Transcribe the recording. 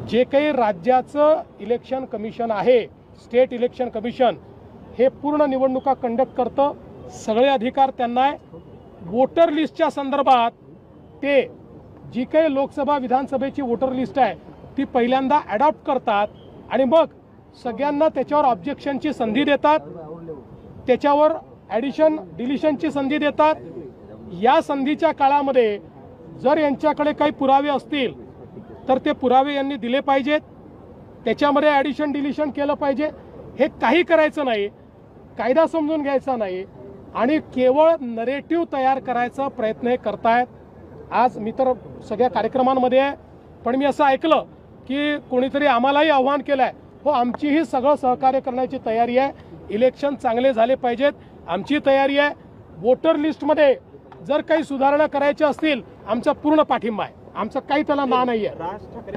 जे काही राज्याचं इलेक्शन कमिशन आहे, स्टेट इलेक्शन कमिशन हे पूर्ण निवडणुका कंडक्ट करतं, सगळे अधिकार त्यांना आहे। वोटर लिस्टच्या संदर्भात ते जी काही लोकसभा विधानसभेची वोटर लिस्ट आहे ती पहिल्यांदा अडॉप्ट करतात आणि मग सगळ्यांना त्याच्यावर ऑब्जेक्शनची संधी देतात, त्याच्यावर ॲडिशन डिलिशनची संधी देतात। या संधीच्या काळामध्ये जर यांच्याकडे काही पुरावे असतील तर ते पुरावे यांनी दिले पाहिजेत, त्याच्यामध्ये ॲडिशन डिलिशन केलं पाहिजे। हे काही करायचं नाही, कायदा समजून घ्यायचा नाही आणि केवळ नरेटिव्ह तयार करायचा प्रयत्न हे करतायत। आज मी तर सगळ्या कार्यक्रमांमध्ये आहे, पण मी असं ऐकलं की कोणीतरी आम्हालाही आव्हान केलं आहे, हो आमचीही सगळं सहकार्य करण्याची तयारी आहे, इलेक्शन चांगले झाले पाहिजेत, आमची तयारी आहे। वोटर लिस्टमध्ये जर काही सुधारणा करायच्या असतील आमचा पूर्ण पाठिंबा आहे, आमचा काही त्याला ना नाही आहे।